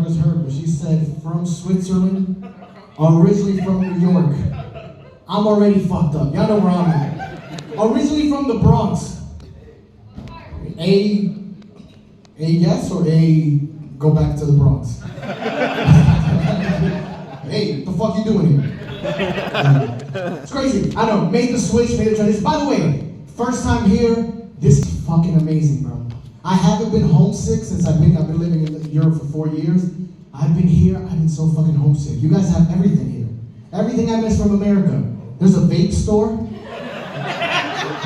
daughter's heard, but she said from Switzerland, originally from New York. I'm already fucked up. Y'all know where I'm at. Originally from the Bronx. A yes or A go back to the Bronx? Hey, what the fuck you doing here? It's crazy. I know, made the switch, made the transition. By the way, first time here, this is fucking amazing, bro. I haven't been homesick since I've been living in Europe for 4 years. I've been here, I've been so fucking homesick. You guys have everything here. Everything I miss from America. There's a vape store.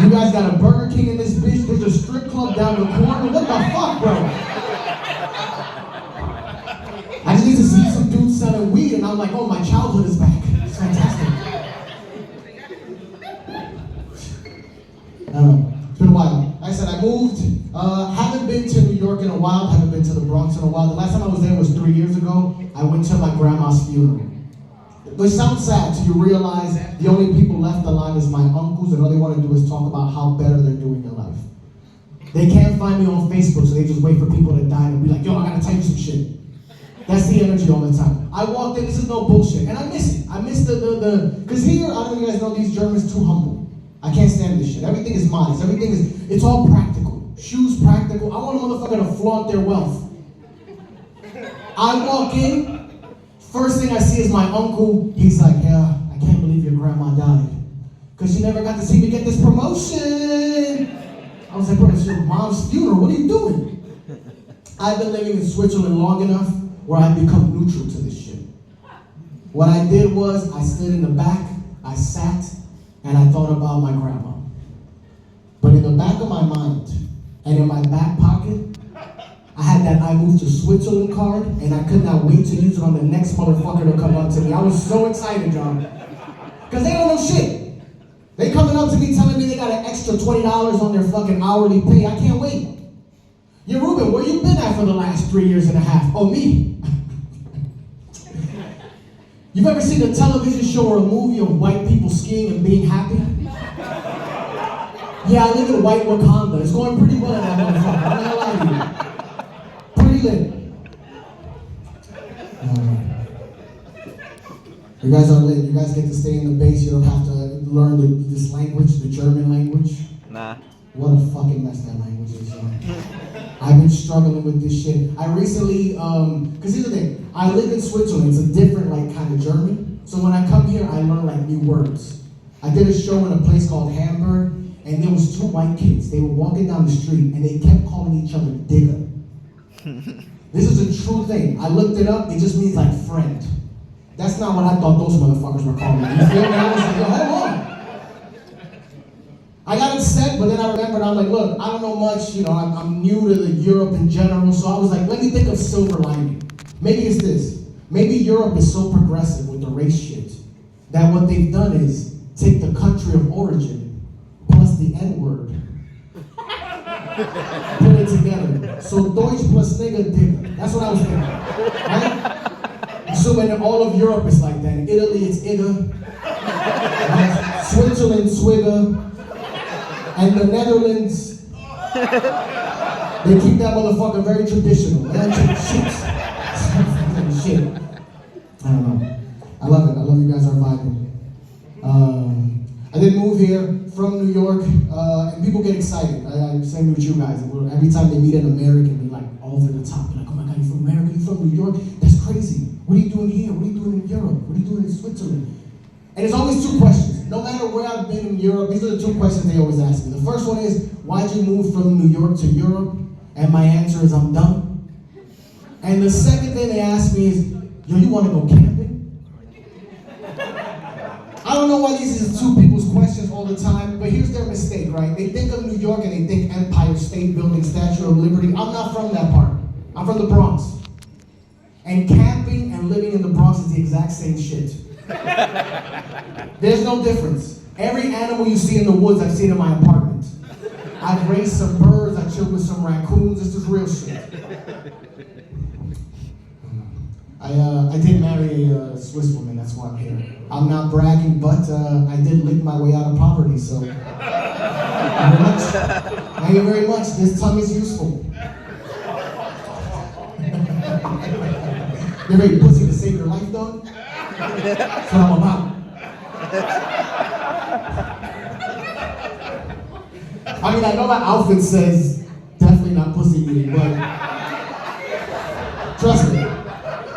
You guys got a Burger King in this bitch. There's a strip club down the corner. What the fuck, bro? I just need to see some dudes selling weed and I'm like, oh, my childhood is back. It's fantastic. I don't know. It's been a while. Like I said, I moved. Haven't been to New York in a while. Haven't been to the Bronx in a while. The last time I was there was 3 years ago. I went to my grandma's funeral. It sounds sad till you realize the only people left alive is my uncles, and all they want to do is talk about how better they're doing in life. They can't find me on Facebook, so they just wait for people to die and be like, yo, I gotta tell you some shit. That's the energy all the time. I walked in, this is no bullshit, and I miss it. I miss because here, I don't know if you guys know, these Germans too humble. I can't stand this shit. Everything is modest. Everything is, it's all practical. Shoes practical. I want a motherfucker to flaunt their wealth. I walk in, first thing I see is my uncle. He's like, yeah, I can't believe your grandma died. Because she never got to see me get this promotion. I was like, bro, it's your mom's funeral. What are you doing? I've been living in Switzerland long enough where I've become neutral to this shit. What I did was, I stood in the back, I sat, and I thought about my grandma. But in the back of my mind, and in my back pocket, I had that I moved to Switzerland card, and I could not wait to use it on the next motherfucker to come up to me. I was so excited, John. Because they don't know shit. They coming up to me telling me they got an extra $20 on their fucking hourly pay. I can't wait. Yeah, Ruben, where you been at for the last 3 years and a half? Oh, me. You've ever seen a television show or a movie of white people skiing and being happy? Yeah, I live in white Wakanda. It's going pretty well in that motherfucker. I'm not gonna lie to you. Pretty lit. You guys are lit. You guys get to stay in the base. You don't have to learn this language, the German language. Nah. What a fucking mess that language is, yo. I've been struggling with this shit. I recently, because here's the thing, I live in Switzerland. It's a different, like, kind of German. So when I come here, I learn, like, new words. I did a show in a place called Hamburg, and there was 2 white kids. They were walking down the street, and they kept calling each other digger. This is a true thing. I looked it up. It just means, like, friend. That's not what I thought those motherfuckers were calling me. You feel me? I was like, yo, hold on. I got upset, but then I remembered, I'm like, look, I don't know much, you know, I'm new to Europe in general, so I was like, let me think of silver lining. Maybe it's this. Maybe Europe is so progressive with the race shit that what they've done is take the country of origin plus the N-word, put it together. So Deutsch plus nigga digger. That's what I was thinking, right? So in all of Europe it's like that. In Italy it's Igga, right? Switzerland, Swigga. And the Netherlands, they keep that motherfucker very traditional. They don't take shit. I don't know. I love it. I love you guys are vibing. I did move here from New York, and people get excited. I'm saying with you guys. Every time they meet an American, they're like all over the top. They're like, oh my God, you from America? You from New York? That's crazy. What are you doing here? What are you doing in Europe? What are you doing in Switzerland? And it's always 2 questions. No matter where I've been in Europe, these are the 2 questions they always ask me. The first one is, why'd you move from New York to Europe? And my answer is, I'm done. And the second thing they ask me is, yo, you want to go camping? I don't know why these are 2 people's questions all the time, but here's their mistake, right? They think of New York and they think Empire State Building, Statue of Liberty. I'm not from that part. I'm from the Bronx. And camping and living in the Bronx is the exact same shit. There's no difference. Every animal you see in the woods, I've seen in my apartment. I've raised some birds, I chilled with some raccoons. This is real shit. I did marry a Swiss woman, that's why I'm here. I'm not bragging, but I did lick my way out of poverty, so. Thank you very much. This tongue is useful. You ready pussy to save your life, dog? That's what I'm about. I mean, I know my outfit says definitely not pussy eating, but trust me,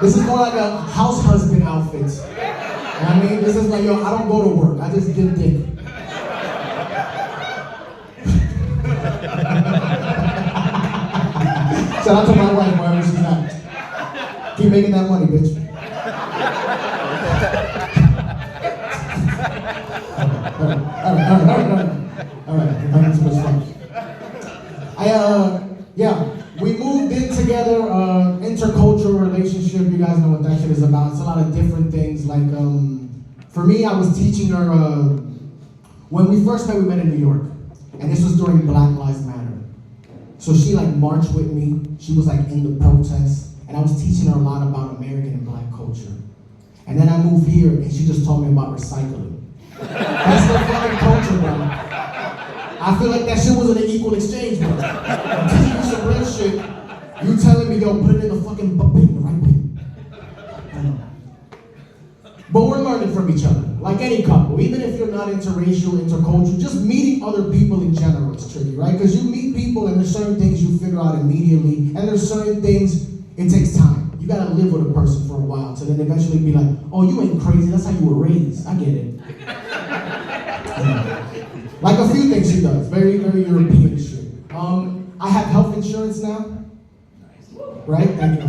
this is more like a house husband outfit. You know what I mean? This is like, yo, I don't go to work, I just give dick. Shout out to my wife, wherever she's at. Keep making that money, bitch. All right, we're having too much fun. We moved in together, intercultural relationship, you guys know what that shit is about. It's a lot of different things, like, for me, I was teaching her, when we first met, we met in New York, and this was during Black Lives Matter. So she like marched with me, she was like in the protest, and I was teaching her a lot about American and Black culture. And then I moved here, and she just taught me about recycling. That's the fucking culture, bro. I feel like that shit wasn't an equal exchange, bro. I'm teaching you some real shit, you telling me, yo, put it in the fucking bin, the right bin. I know. But we're learning from each other, like any couple. Even if you're not interracial, intercultural, just meeting other people in general is tricky, right? Because you meet people and there's certain things you figure out immediately, and there's certain things, it takes time. You gotta live with a person for a while to then eventually be like, oh, you ain't crazy, that's how you were raised. I get it. Like a few things she does, very, very European shit. I have health insurance now. Right? Thank you.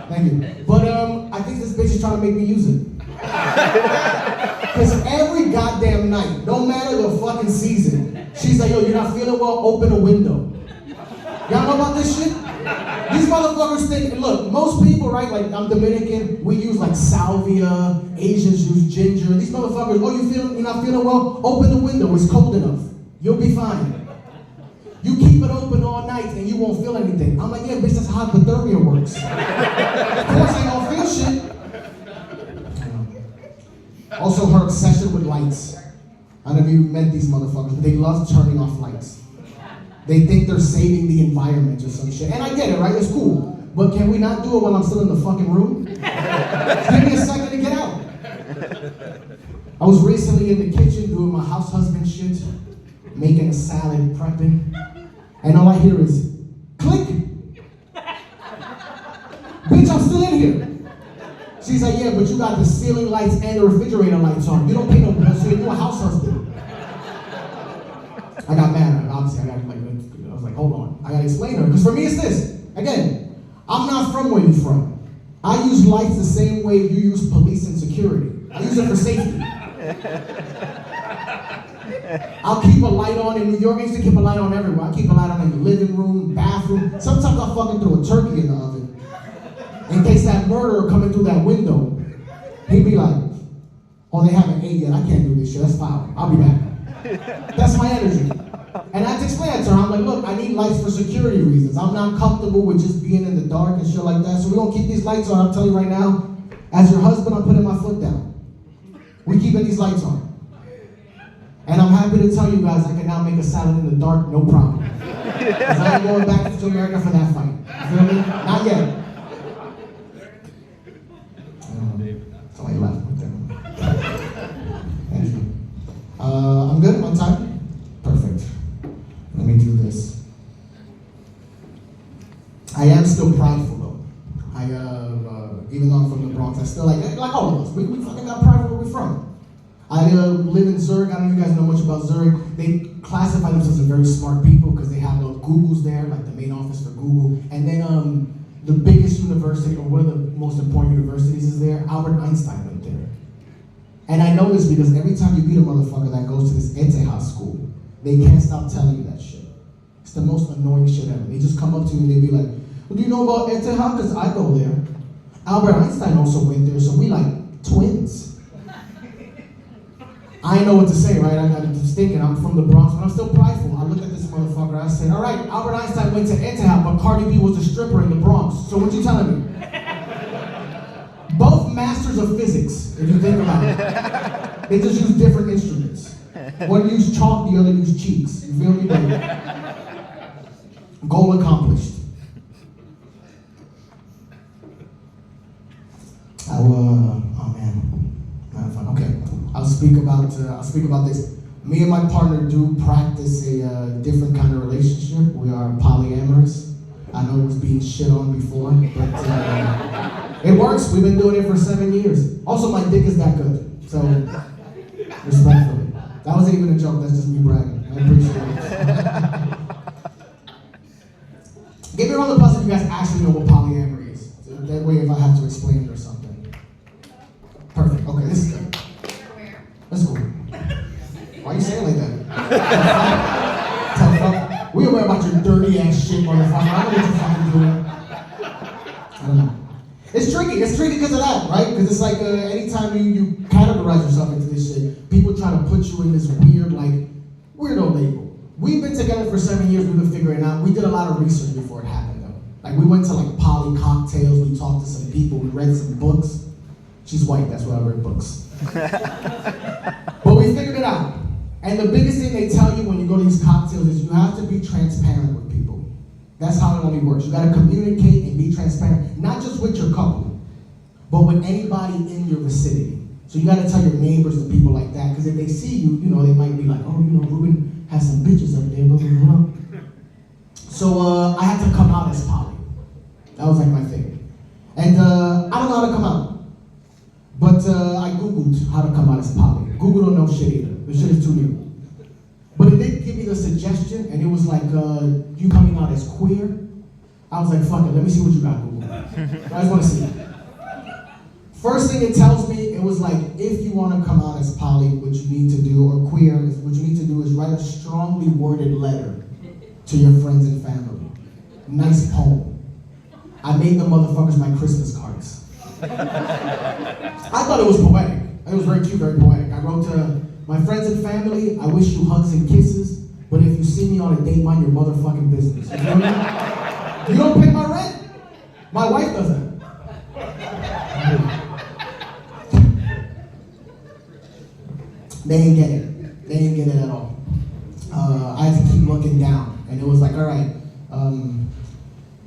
Thank you. But I think this bitch is trying to make me use it. Because every goddamn night, no matter the fucking season, she's like, yo, you're not feeling well, open a window. Y'all know about this shit? These motherfuckers think, look, most people, right, like I'm Dominican, we use like salvia, Asians use ginger. These motherfuckers, oh, you're not feeling well? Open the window, it's cold enough. You'll be fine. You keep it open all night and you won't feel anything. I'm like, yeah, bitch, that's how hypothermia works. Of course I don't feel shit. Also, her obsession with lights. I don't know if you met these motherfuckers, but they love turning off lights. They think they're saving the environment or some shit. And I get it, right? It's cool. But can we not do it while I'm still in the fucking room? Just give me a second to get out. I was recently in the kitchen doing my house husband shit, making a salad, prepping, and all I hear is, click! Bitch, I'm still in here. She's like, yeah, but you got the ceiling lights and the refrigerator lights on. You don't pay no bills, so you're a house husband. I got mad. Obviously, I was like, hold on. I gotta explain to her. Because for me, it's this. Again, I'm not from where you're from. I use lights the same way you use police and security. I use it for safety. I'll keep a light on in New York. I used to keep a light on everywhere. I keep a light on in the living room, bathroom. Sometimes I'll fucking throw a turkey in the oven. In case that murderer coming through that window, he'd be like, oh, they haven't ate yet. I can't do this shit. That's foul. I'll be back. That's my energy. And I had to explain that to her. I'm like, look, I need lights for security reasons. I'm not comfortable with just being in the dark and shit like that. So we're going to keep these lights on. I'll tell you right now, as your husband, I'm putting my foot down. We're keeping these lights on. And I'm happy to tell you guys I can now make a salad in the dark, no problem. Because I ain't going back to America for that fight. You feel me? Not yet. Somebody left with them. Thank you. I'm good on time? Perfect. Let me do this. I am still prideful though. Even though I'm from the Bronx, I still like all of us. We fucking got pride where we're from. I live in Zurich. I don't know if you guys know much about Zurich. They classify themselves as very smart people because they have Google's there, like the main office for Google. And then the biggest university, or one of the most important universities is there. Albert Einstein went there. And I know this because every time you meet a motherfucker that goes to this ETH school, they can't stop telling you that shit. It's the most annoying shit ever. They just come up to me and they be like, well, do you know about ETH? Because I go there. Albert Einstein also went there, so we like twins. I ain't know what to say, right? I'm just thinking, I'm from the Bronx, but I'm still prideful. I looked at this motherfucker, I said, all right, Albert Einstein went to ETH, but Cardi B was a stripper in the Bronx. So what you telling me? Both masters of physics, if you think about it. They just use different instruments. One used chalk, the other used cheeks. You feel me? Goal accomplished. speak about this. Me and my partner do practice a different kind of relationship. We are polyamorous. I know it was being shit on before, but it works. We've been doing it for 7 years. Also, my dick is that good, so respectfully. That wasn't even a joke. That's just me bragging. I appreciate it. Give me a round of applause if you guys actually know what polyamory is. That way, if I have to explain it or something. Perfect. Okay, this is good. That's cool. Why are you saying like that? Tough fuck. We aware about your dirty ass shit, motherfucker. I know what you're fucking doing. I don't know. It's tricky. It's tricky because of that, right? Because it's like anytime you categorize yourself into this shit, people try to put you in this weird, like, weirdo label. We've been together for 7 years. We've been figuring it out. We did a lot of research before it happened, though. Like, we went to, like, poly cocktails. We talked to some people. We read some books. She's white. That's why I read books. But we figured it out. And the biggest thing they tell you when you go to these cocktails is you have to be transparent with people. That's how it only works. You gotta communicate and be transparent, not just with your couple, but with anybody in your vicinity. So you gotta tell your neighbors and people like that, because if they see you, you know, they might be like, oh, you know, Ruben has some bitches up there, blah, blah, blah. So I had to come out as poly. That was like my thing. And I don't know how to come out. But I Googled how to come out as poly. Google don't know shit either. The shit is too new. But it did give me the suggestion, and it was like, you coming out as queer? I was like, fuck it, let me see what you got, Google. I just want to see it. First thing it tells me, it was like, if you want to come out as poly, what you need to do, or queer, what you need to do is write a strongly worded letter to your friends and family. Nice poem. I made the motherfuckers my Christmas cards. I thought it was poetic. It was very cute, very poetic. I wrote to my friends and family, I wish you hugs and kisses, but if you see me on a date, mind your motherfucking business. You know what I mean? You don't pay my rent. My wife does that. They ain't get it. They ain't get it at all. I had to keep looking down, and it was like, all right.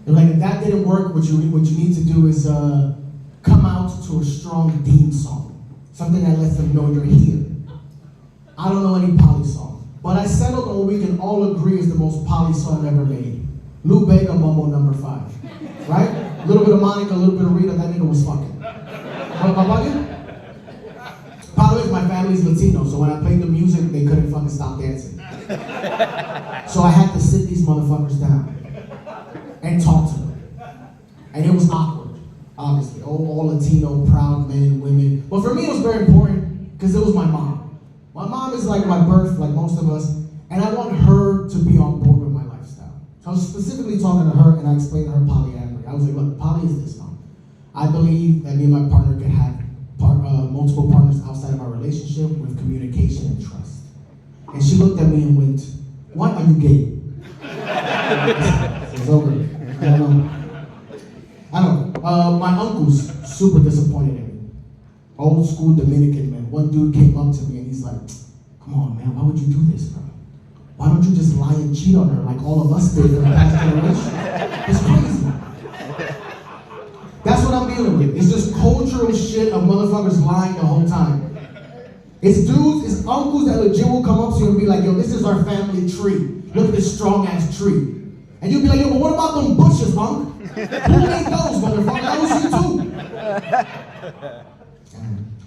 Like if that didn't work, what you need to do is come out to a strong theme song, something that lets them know you're here. I don't know any poly song, but I settled on what we can all agree is the most poly song ever made. Lou Bega, Mambo Number 5, right? A little bit of Monica, a little bit of Rita. That nigga was fucking. What about you? By the way, my family's Latino, so when I played the music, they couldn't fucking stop dancing. So I had to sit these motherfuckers down and talk to them. And it was awkward, obviously. All Latino, proud men, women. But for me, it was very important because it was my mom. My mom is like my birth, like most of us, and I want her to be on board with my lifestyle. So I was specifically talking to her, and I explained to her polyamory. I was like, look, poly is this, Mom. I believe that me and my partner can have multiple partners outside of our relationship with communication and trust. And she looked at me and went, "What, are you gay?" It's over. I don't know. My uncle's super disappointed in me. Old school Dominican man. One dude came up to me and he's like, "Come on, man, why would you do this, bro? Why don't you just lie and cheat on her like all of us did for the past generation? It's crazy." That's what I'm dealing with. It's just cultural shit of motherfuckers lying the whole time. It's dudes, it's uncles that legit will come up to you and be like, "Yo, this is our family tree. Look at this strong ass tree." And you'll be like, "Yo, but what about them bushes, Unc? Who made those, motherfucker? That was you too."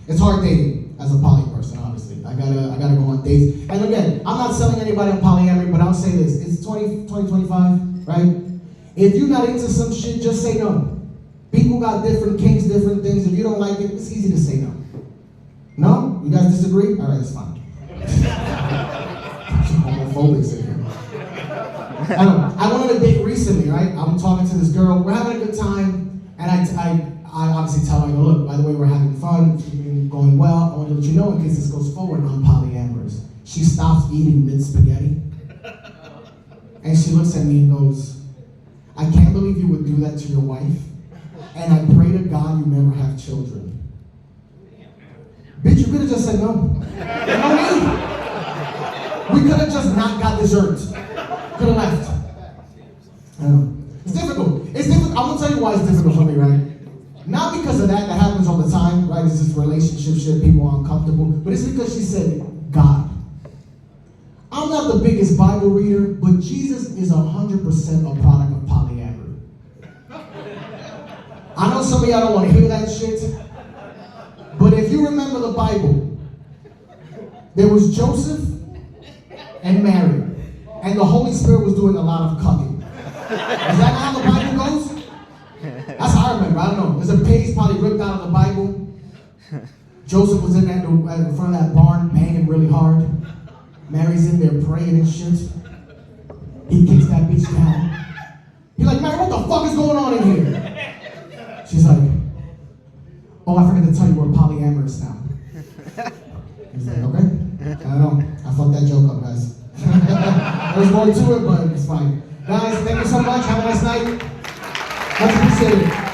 It's hard dating as a poly person, obviously. I gotta go on dates. And again, I'm not selling anybody on polyamory, but I'll say this. It's 2025, right? If you're not into some shit, just say no. People got different kinks, different things. If you don't like it, it's easy to say no. No? You guys disagree? All right, it's fine. Homophobics in here. I went on a date recently, right? I'm talking to this girl. We're having a good time. And I obviously tell her, I go, "Look, by the way, we're having fun. It's been going well. I want to let you know in case this goes forward, I'm polyamorous." She stops eating mid-spaghetti. And she looks at me and goes, "I can't believe you would do that to your wife. And I pray to God you never have children." Bitch, you could have just said no. You know what I mean? We could have just not got dessert. Could have left. It's difficult. It's difficult. I'm gonna tell you why it's difficult for me, right? Not because of that happens all the time, right? It's just relationship shit, people are uncomfortable. But it's because she said God. I'm not the biggest Bible reader, but Jesus is 100% a product of polyamory. I know some of y'all don't want to hear that shit, but if you remember the Bible, there was Joseph and Mary, and the Holy Spirit was doing a lot of cucking. Is that not how the Bible goes? That's how I remember. I don't know. There's a page probably ripped out of the Bible. Joseph was in front of that barn banging really hard. Mary's in there praying and shit. He kicks that bitch down. He's like, Mary, what the fuck is going on in here? She's like, oh, I forgot to tell you we're polyamorous now. He's like, okay. I don't know. I fucked that joke up, guys. There's more to it, but it's fine. Guys, thank you so much. Have a nice night. Much appreciated.